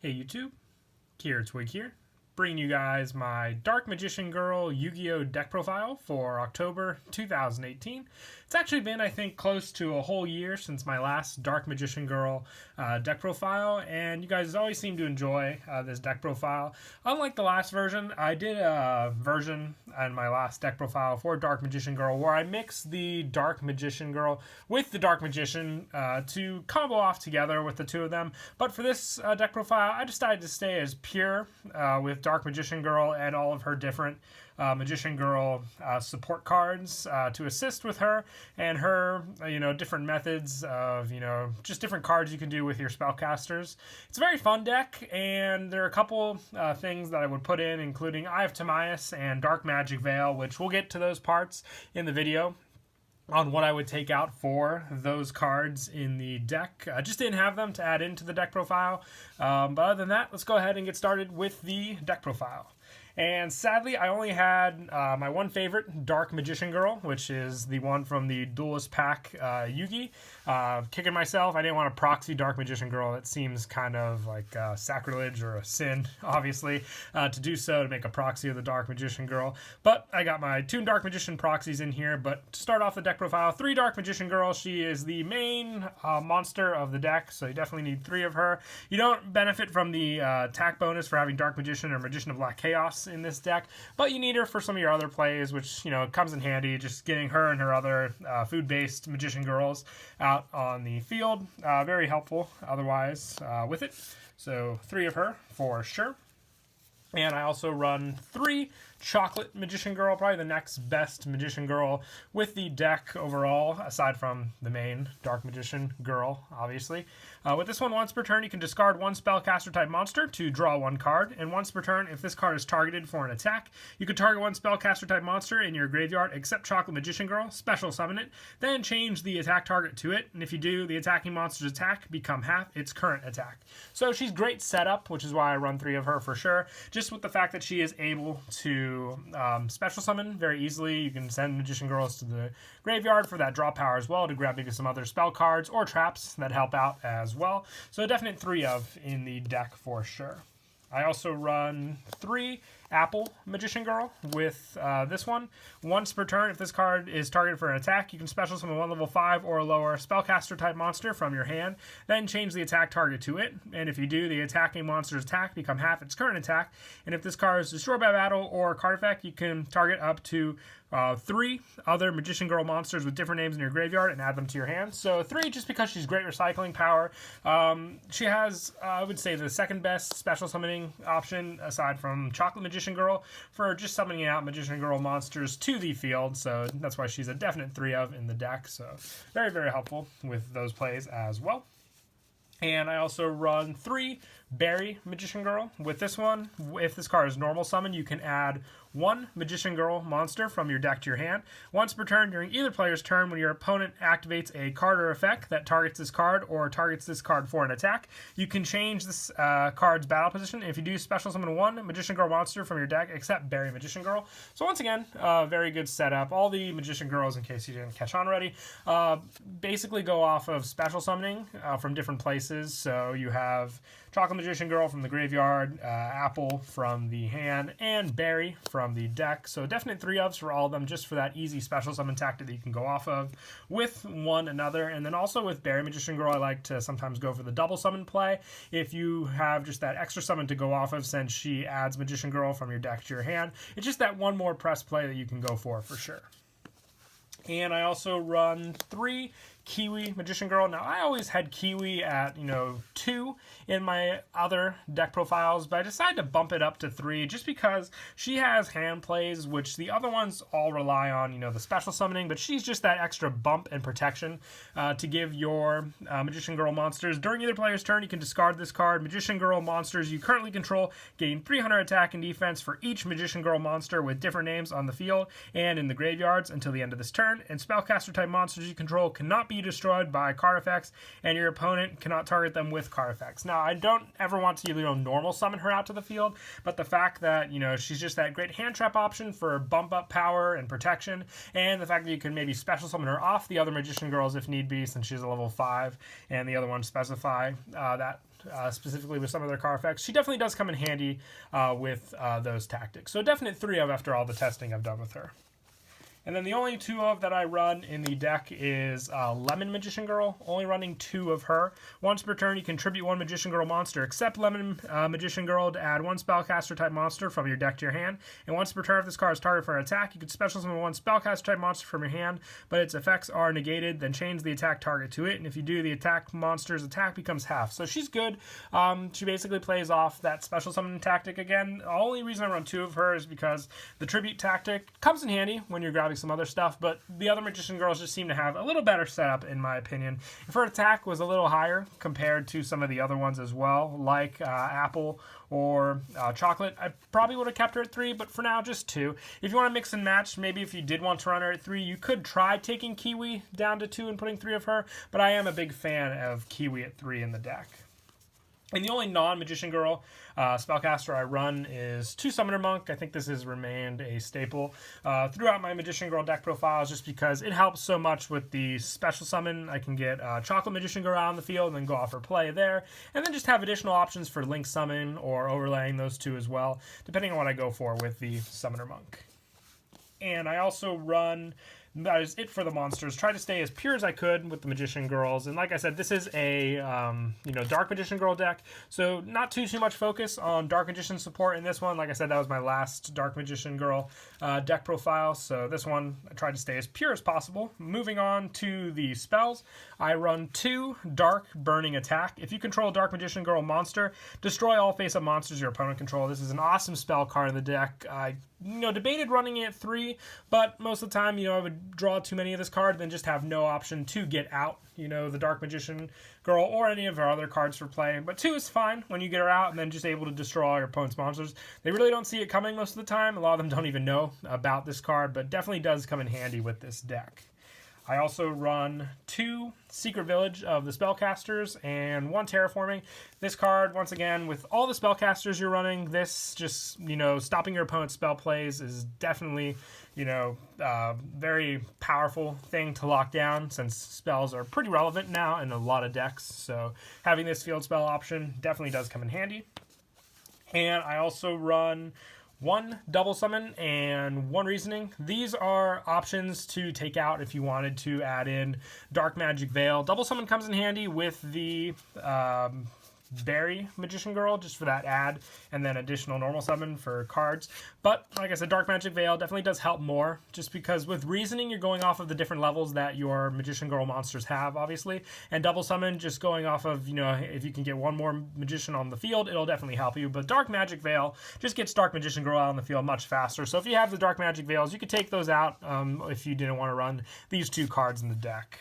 Hey YouTube, Kier Twig here, bringing you guys my Dark Magician Girl Yu-Gi-Oh deck profile for October 2018. It's actually been, I think, close to a whole year since my last Dark Magician Girl deck profile, and you guys always seem to enjoy this deck profile. Unlike the last version, I did a version in my last deck profile for Dark Magician Girl where I mixed the Dark Magician Girl with the Dark Magician to combo off together with the two of them. But for this deck profile, I decided to stay as pure with Dark Magician Girl and all of her different Magician Girl support cards to assist with her and her, different methods of, just different cards you can do with your spellcasters. It's a very fun deck, and there are a couple things that I would put in, including Eye of Timaeus and Dark Magic Veil, which we'll get to those parts in the video on what I would take out for those cards in the deck. I just didn't have them to add into the deck profile. But other than that, let's go ahead and get started with the deck profile. And sadly, I only had my one favorite, Dark Magician Girl, which is the one from the Duelist Pack Yugi. Kicking myself, I didn't want to proxy Dark Magician Girl. That seems kind of like sacrilege or a sin, obviously, to do so, to make a proxy of the Dark Magician Girl. But I got my two Dark Magician proxies in here. But to start off the deck profile, 3 Dark Magician Girl. She is the main monster of the deck, so you definitely need 3 of her. You don't benefit from the attack bonus for having Dark Magician or Magician of Black Chaos in this deck, but you need her for some of your other plays, which comes in handy, just getting her and her other food-based Magician Girls out on the field. Very helpful otherwise with it. So 3 of her for sure. And I also run 3 Chocolate Magician Girl, probably the next best Magician Girl with the deck overall, aside from the main Dark Magician Girl, obviously. With this one, once per turn, you can discard 1 spellcaster type monster to draw 1 card, and once per turn, if this card is targeted for an attack, you can target 1 spellcaster type monster in your graveyard except Chocolate Magician Girl, special summon it, then change the attack target to it, and if you do, the attacking monster's attack become half its current attack. So she's great setup, which is why I run 3 of her for sure, just with the fact that she is able to special summon very easily. You can send Magician Girls to the graveyard for that draw power as well to grab maybe some other spell cards or traps that help out as well. So a definite 3 of in the deck for sure. I also run 3 Apple Magician Girl with this one. Once per turn, if this card is targeted for an attack, you can special summon 1 level 5 or lower spellcaster type monster from your hand, then change the attack target to it. And if you do, the attacking monster's attack become half its current attack. And if this card is destroyed by battle or card effect, you can target up to 3 other Magician Girl monsters with different names in your graveyard and add them to your hand. So 3 just because she's great recycling power. She has, I would say, the second best special summoning option aside from Chocolate Magician Girl for just summoning out Magician Girl monsters to the field. So that's why she's a definite 3 of in the deck. So very, very helpful with those plays as well. And I also run 3 Berry Magician Girl. With this one, if this card is normal summon, you can add 1 Magician Girl monster from your deck to your hand. Once per turn during either player's turn, when your opponent activates a card or effect that targets this card or targets this card for an attack, you can change this card's battle position. If you do, special summon 1 Magician Girl monster from your deck except Berry Magician Girl. So once again, very good setup. All the Magician Girls, in case you didn't catch on already, basically go off of special summoning from different places. So you have Chocolate Magician Girl from the graveyard, Apple from the hand, and Berry from the deck. So definite 3 ofs for all of them, just for that easy special summon tactic that you can go off of with one another. And then also with Berry Magician Girl, I like to sometimes go for the double summon play. If you have just that extra summon to go off of, since she adds Magician Girl from your deck to your hand, it's just that one more press play that you can go for sure. And I also run 3 Kiwi Magician Girl. Now, I always had Kiwi at, 2 in my other deck profiles, but I decided to bump it up to 3 just because she has hand plays, which the other ones all rely on, the special summoning, but she's just that extra bump and protection to give your Magician Girl monsters. During either player's turn, you can discard this card. Magician Girl monsters you currently control gain 300 attack and defense for each Magician Girl monster with different names on the field and in the graveyards until the end of this turn, and spellcaster type monsters you control cannot be be destroyed by card effects, and your opponent cannot target them with card effects. Now, I don't ever want to, normal summon her out to the field, but the fact that, she's just that great hand trap option for bump up power and protection, and the fact that you can maybe special summon her off the other Magician Girls if need be, since she's a level 5, and the other ones specify that specifically with some of their card effects. She definitely does come in handy with those tactics. So a definite 3 of after all the testing I've done with her. And then the only 2 of that I run in the deck is Lemon Magician Girl, only running 2 of her. Once per turn, you can tribute 1 Magician Girl monster, except Lemon Magician Girl, to add 1 Spellcaster type monster from your deck to your hand. And once per turn, if this card is targeted for an attack, you can special summon 1 Spellcaster type monster from your hand, but its effects are negated, then change the attack target to it. And if you do, the attack monster's attack becomes half. So she's good. She basically plays off that special summon tactic again. The only reason I run 2 of her is because the tribute tactic comes in handy when you're grabbing some other stuff, but the other Magician Girls just seem to have a little better setup, in my opinion. If her attack was a little higher compared to some of the other ones as well, like Apple or Chocolate, I probably would have kept her at 3, but for now, just 2. If you want to mix and match, maybe if you did want to run her at 3, you could try taking Kiwi down to 2 and putting 3 of her, but I am a big fan of Kiwi at 3 in the deck. And the only non-Magician Girl spellcaster I run is 2 Summoner Monk. I think this has remained a staple throughout my Magician Girl deck profiles, just because it helps so much with the special summon. I can get Chocolate Magician Girl out on the field and then go off her play there, and then just have additional options for Link Summon or overlaying those 2 as well, depending on what I go for with the Summoner Monk. And I also run... That is it for the monsters. Try to stay as pure as I could with the Magician Girls. And like I said, this is a Dark Magician Girl deck, so not too much focus on Dark Magician support in this one. Like I said, that was my last Dark Magician Girl deck profile, so this one I tried to stay as pure as possible. Moving on to the spells, I run 2 Dark Burning Attack. If you control a Dark Magician Girl monster, destroy all face-up monsters your opponent control. This is an awesome spell card in the deck. I debated running it at 3, but most of the time, I would draw too many of this card, then just have no option to get out, the Dark Magician Girl or any of our other cards for play. But 2 is fine when you get her out and then just able to destroy all your opponent's monsters. They really don't see it coming most of the time. A lot of them don't even know about this card, but definitely does come in handy with this deck. I also run 2 Secret Village of the Spellcasters and 1 Terraforming. This card, once again, with all the Spellcasters you're running, this just, stopping your opponent's spell plays is definitely, very powerful thing to lock down, since spells are pretty relevant now in a lot of decks. So having this field spell option definitely does come in handy. And I also run 1 Double Summon and 1 Reasoning. These are options to take out if you wanted to add in Dark Magic Veil. Double Summon comes in handy with the Berry Magician Girl, just for that add, and then additional normal summon for cards. But like I said, Dark Magic Veil definitely does help more, just because with Reasoning you're going off of the different levels that your Magician Girl monsters have, obviously, and Double Summon just going off of, if you can get 1 more Magician on the field, it'll definitely help you. But Dark Magic Veil just gets Dark Magician Girl out on the field much faster. So if you have the Dark Magic Veils, you could take those out if you didn't want to run these 2 cards in the deck.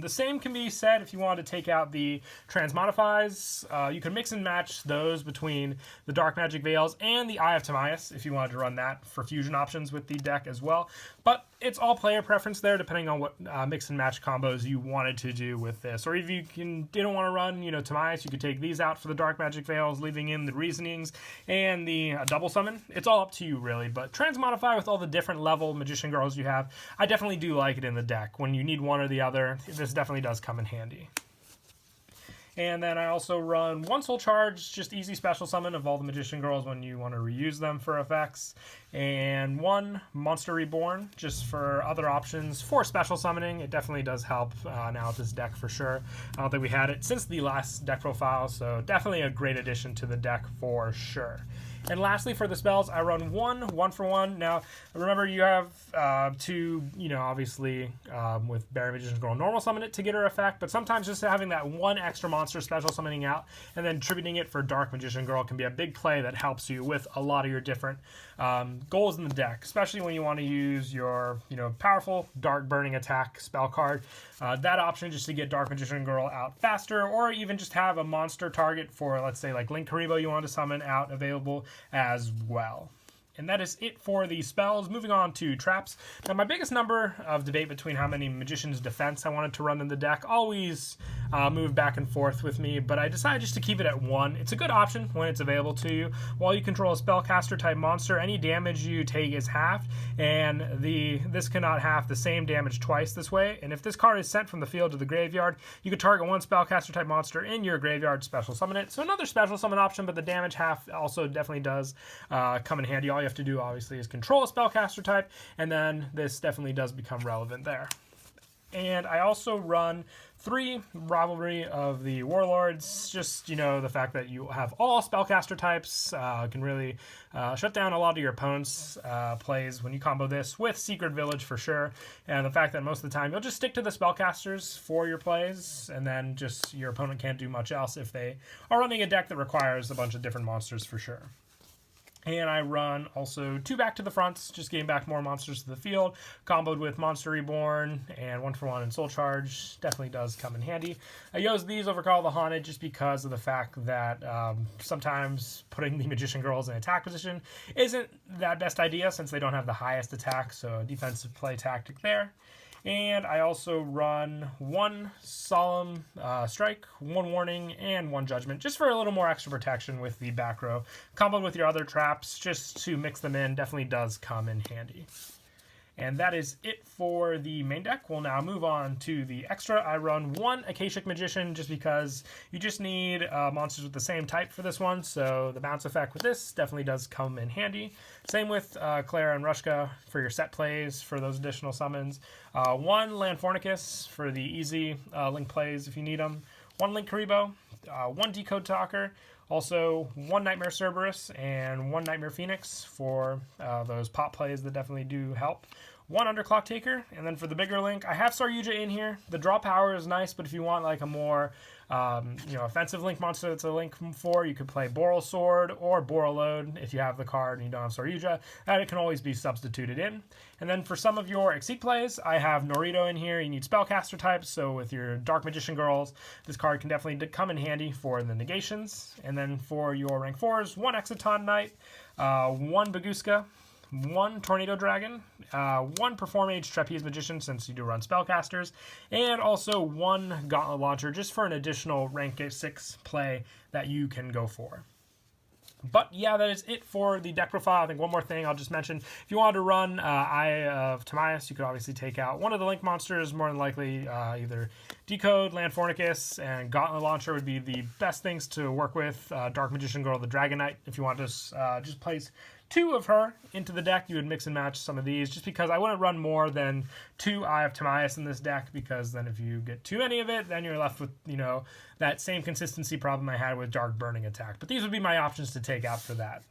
The same can be said if you wanted to take out the Transmodifies. You can mix and match those between the Dark Magic Veils and the Eye of Timaeus if you wanted to run that for fusion options with the deck as well. But it's all player preference there, depending on what mix and match combos you wanted to do with this. Or if you didn't want to run, Timaeus, you could take these out for the Dark Magic Veils, leaving in the Reasonings and the Double Summon. It's all up to you, really. But Transmodify with all the different level Magician Girls you have, I definitely do like it in the deck. When you need one or the other, this definitely does come in handy. And then I also run 1 Soul Charge, just easy special summon of all the Magician Girls when you want to reuse them for effects. And 1 Monster Reborn, just for other options for special summoning. It definitely does help now with this deck for sure. I don't think we had it since the last deck profile, so definitely a great addition to the deck for sure. And lastly, for the spells, I run 1 for 1. Now, remember, you have to, obviously, with Berry Magician's Girl, normal summon it to get her effect, but sometimes just having that 1 extra monster special summoning out and then tributing it for Dark Magician Girl can be a big play that helps you with a lot of your different goals in the deck, especially when you want to use your, powerful Dark Burning Attack spell card. That option just to get Dark Magician Girl out faster, or even just have a monster target for, let's say, like Link Karibo you want to summon out available as well. And that is it for the spells. Moving on to traps. Now, my biggest number of debate between how many Magician's Defense I wanted to run in the deck always moved back and forth with me, but I decided just to keep it at 1. It's a good option when it's available to you. While you control a spellcaster type monster, any damage you take is halved, and this cannot halve the same damage twice this way. And if this card is sent from the field to the graveyard, you can target one spellcaster type monster in your graveyard, special summon it. So another special summon option, but the damage half also definitely does come in handy. All you have to do, obviously, is control a spellcaster type, and then this definitely does become relevant there. And I also run 3 Rivalry of the Warlords. Just, you know, the fact that you have all spellcaster types can really shut down a lot of your opponent's plays when you combo this with Secret Village for sure. And the fact that most of the time you'll just stick to the spellcasters for your plays, and then just your opponent can't do much else if they are running a deck that requires a bunch of different monsters for sure. And I run also 2 back to the fronts, just getting back more monsters to the field, comboed with Monster Reborn and 1-for-1 and Soul Charge. Definitely does come in handy. I use these over Call of the Haunted just because of the fact that sometimes putting the Magician Girls in attack position isn't that best idea since they don't have the highest attack, so a defensive play tactic there. And I also run 1 Solemn Strike, 1 Warning, and 1 Judgment, just for a little more extra protection with the back row. Comboed with your other traps, just to mix them in, definitely does come in handy. And that is it for the main deck. We'll now move on to the extra. I run 1 Akashic Magician just because you just need monsters with the same type for this one, so the bounce effect with this definitely does come in handy. Same with Clara and Rushka for your set plays for those additional summons. 1 Landfornicus for the easy link plays if you need them. 1 Link Karibo, 1 Decode Talker, also 1 Nightmare Cerberus, and 1 Nightmare Phoenix for those pop plays that definitely do help. 1 Underclock Taker, and then for the bigger link, I have Saryuja in here. The draw power is nice, but if you want like a more offensive link monster that's a link for, you could play Boral Sword or Boraload if you have the card and you don't have Saryuja. That it can always be substituted in. And then for some of your Exceed plays, I have Norito in here. You need spellcaster types, so with your Dark Magician Girls, this card can definitely come in handy for the negations. And then for your rank 4s, 1 Exciton Knight, 1 Baguska, 1 Tornado Dragon, 1 Perform Age Trapeze Magician since you do run spellcasters, and also 1 Gauntlet Launcher just for an additional rank 6 play that you can go for. But yeah, that is it for the deck profile. I think one more thing I'll just mention. If you wanted to run Eye of Timaeus, you could obviously take out one of the link monsters, more than likely either Decode, Landfornicus, and Gauntlet Launcher would be the best things to work with. Dark Magician Girl, the Dragon Knight, if you want to just place 2 of her into the deck, you would mix and match some of these, just because I wouldn't run more than 2 Eye of Timaeus in this deck, because then if you get too many of it, then you're left with, you know, that same consistency problem I had with Dark Burning Attack. But these would be my options to take out for that.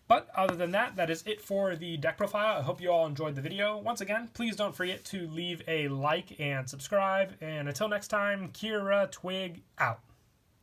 But other than that, that is it for the deck profile. I hope you all enjoyed the video. Once again, please don't forget to leave a like and subscribe. And until next time, Kira Twig out.